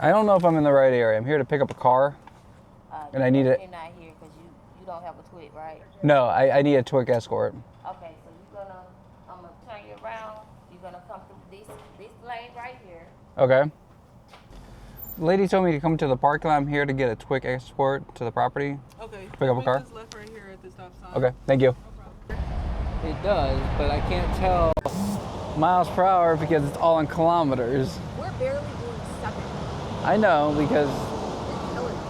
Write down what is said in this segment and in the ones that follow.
I don't know if I'm in the right area. I'm here to pick up a car, and I need it. You're not here because you don't have a twig, right? No, I need a Twig Escort. Okay, so I'm gonna turn you around. You're gonna come through this lane right here. Okay. The lady told me to come to the parking lot. I'm here to get a Twig Escort to the property. Okay. Pick up a car. Just left right here at the stop sign. Okay, thank you. No problem. It does, but I can't tell miles per hour because it's all in kilometers. We're barely doing 7. I know because You're killing me.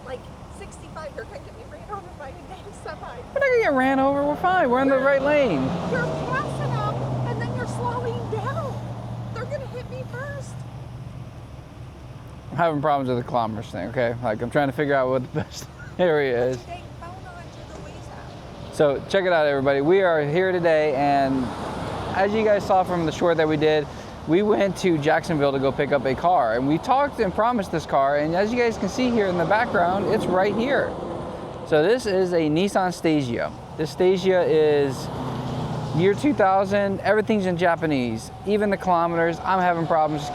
Like 65, you're gonna get me ran over by a damn semi. we're not gonna get ran over. We're fine. We're in the right lane. You're passing up and then you're slowing down. They're gonna hit me first. I'm having problems with the kilometers thing. Okay, like I'm trying to figure out what the best area is. Dang phone onto the ways out. So check it out, everybody. We are here today, and as you guys saw from the short that we did, we went to Jacksonville to go pick up a car, and we talked and promised this car, and as you guys can see here in the background, it's right here. So this is a Nissan Stagea. This Stagea is year 2000. Everything's in Japanese, even the kilometers. I'm having problems to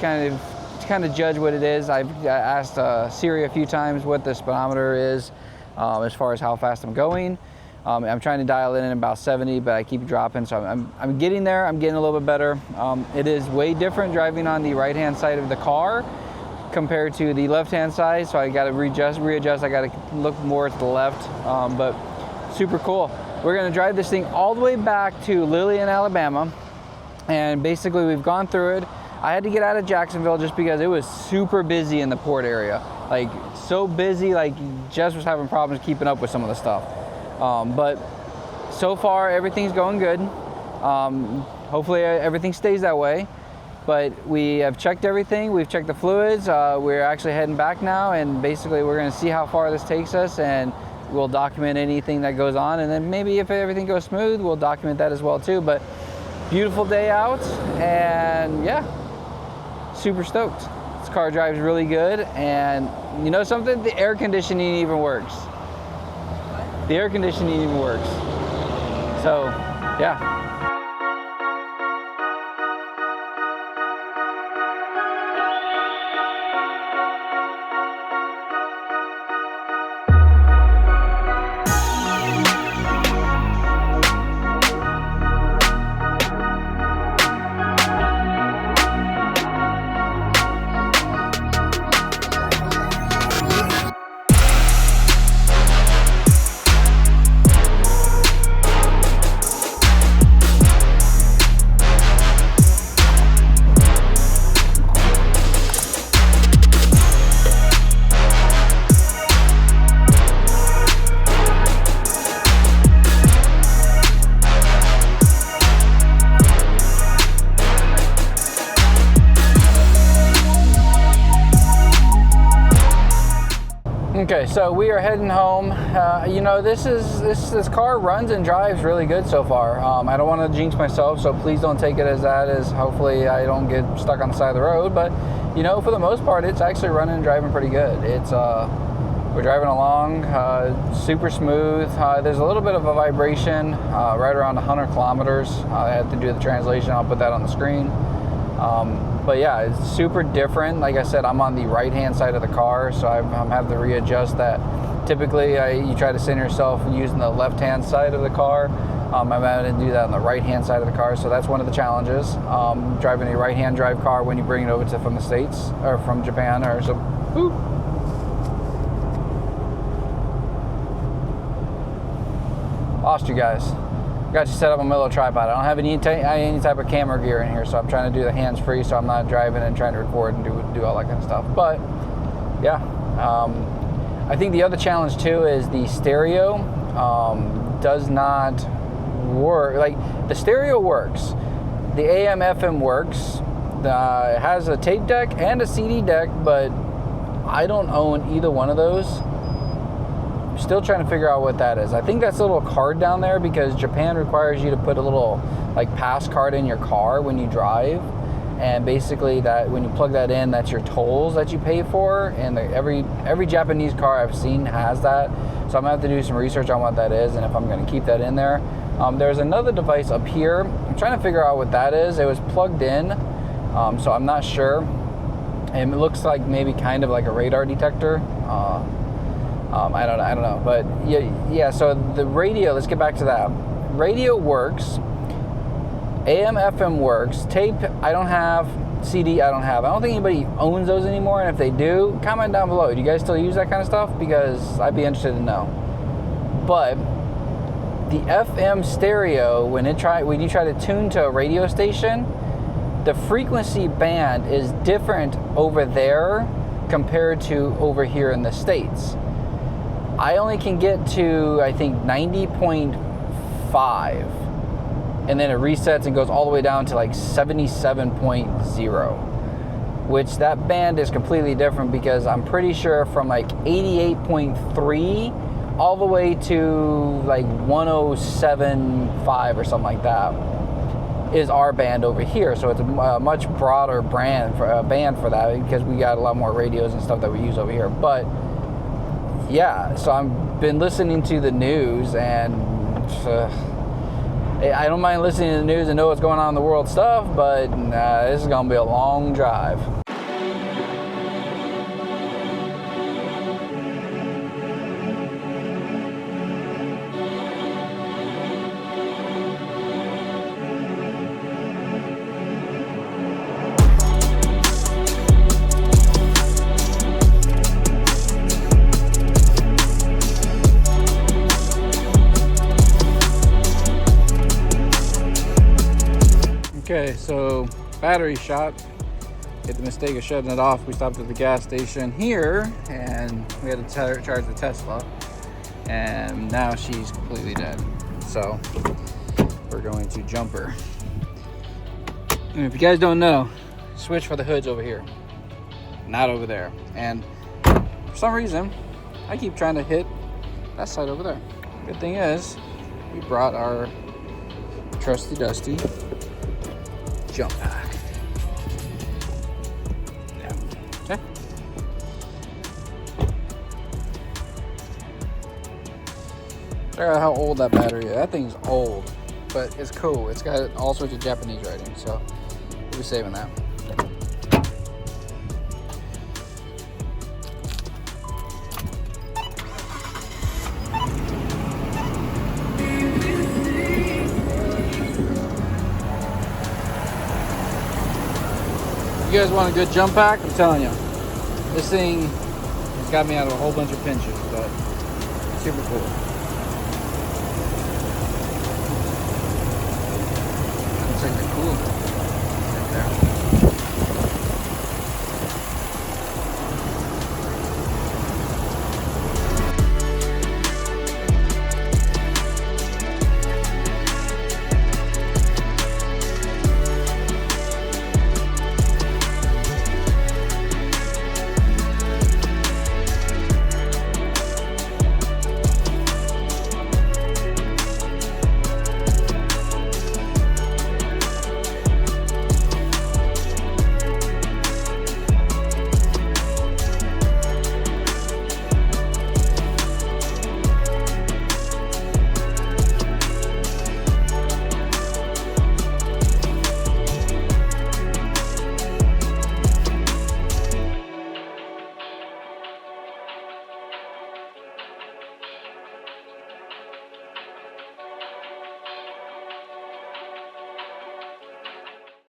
kind of judge what it is. I've asked Siri a few times what the speedometer is as far as how fast I'm going. I'm trying to dial it in about 70, but I keep dropping, so I'm getting there. I'm getting a little bit better. It is way different driving on the right-hand side of the car compared to the left-hand side, so I got to readjust. I got to look more to the left, but super cool. We're going to drive this thing all the way back to Lillian, Alabama, and basically we've gone through it. I had to get out of Jacksonville just because it was super busy in the port area. Like, so busy, like Jess was having problems keeping up with some of the stuff. But so far, everything's going good. Hopefully everything stays that way. But we have checked everything. We've checked the fluids. We're actually heading back now, and basically we're going to see how far this takes us, and we'll document anything that goes on. And then maybe if everything goes smooth, we'll document that as well too. But beautiful day out, and yeah, super stoked. This car drives really good, and you know something? The air conditioning even works. The air conditioning even works. So, yeah. Okay, so we are heading home. You know, this car runs and drives really good so far. I don't want to jinx myself, so please don't take it as that, as hopefully I don't get stuck on the side of the road. But you know, for the most part, it's actually running and driving pretty good. It's we're driving along super smooth. There's a little bit of a vibration right around 100 kilometers. I had to do the translation. I'll put that on the screen. But yeah, it's super different. Like I said, I'm on the right-hand side of the car, so I'm having to readjust that. Typically, you try to center yourself using the left-hand side of the car. I'm having to do that on the right-hand side of the car, so that's one of the challenges. Driving a right-hand drive car when you bring it over from the States or from Japan or so. Woo. Lost you guys. Got you set up on my little tripod. I don't have any type of camera gear in here, so I'm trying to do the hands-free, so I'm not driving and trying to record and do all that kind of stuff. But yeah, I think the other challenge too is the stereo does not work. Like, the stereo works, the AM FM works, it has a tape deck and a CD deck, but I don't own either one of those. Still trying to figure out what that is. I think that's a little card down there because Japan requires you to put a little like pass card in your car when you drive, and basically that when you plug that in, that's your tolls that you pay for, and every Japanese car I've seen has that. So I'm gonna have to do some research on what that is and if I'm gonna keep that in there. There's another device up here. I'm trying to figure out what that is. It was plugged in So I'm not sure. And it looks like maybe kind of like a radar detector. I don't know. But yeah. So the radio. Let's get back to that. Radio works. AM, FM works. Tape, I don't have. CD, I don't have. I don't think anybody owns those anymore. And if they do, comment down below. Do you guys still use that kind of stuff? Because I'd be interested to know. But the FM stereo, when you try to tune to a radio station, the frequency band is different over there compared to over here in the States. I only can get to, I think, 90.5. And then it resets and goes all the way down to like 77.0. Which that band is completely different, because I'm pretty sure from like 88.3 all the way to like 107.5 or something like that is our band over here. So it's a much broader band for that, because we got a lot more radios and stuff that we use over here. But yeah, so I've been listening to the news, and I don't mind listening to the news and know what's going on in the world stuff, but this is going to be a long drive. Okay, so battery shot. Get the mistake of shutting it off. We stopped at the gas station here, and we had to charge the Tesla, and now she's completely dead. So we're going to jump her. And if you guys don't know, switch for the hood's over here, not over there. And for some reason, I keep trying to hit that side over there. Good thing is, we brought our trusty dusty jump pack. Yeah. Okay. Check out how old that battery is. That thing's old, but it's cool. It's got all sorts of Japanese writing, so we'll be saving that. You guys want a good jump pack? I'm telling you, this thing has got me out of a whole bunch of pinches, but super cool. Looks like they're cool.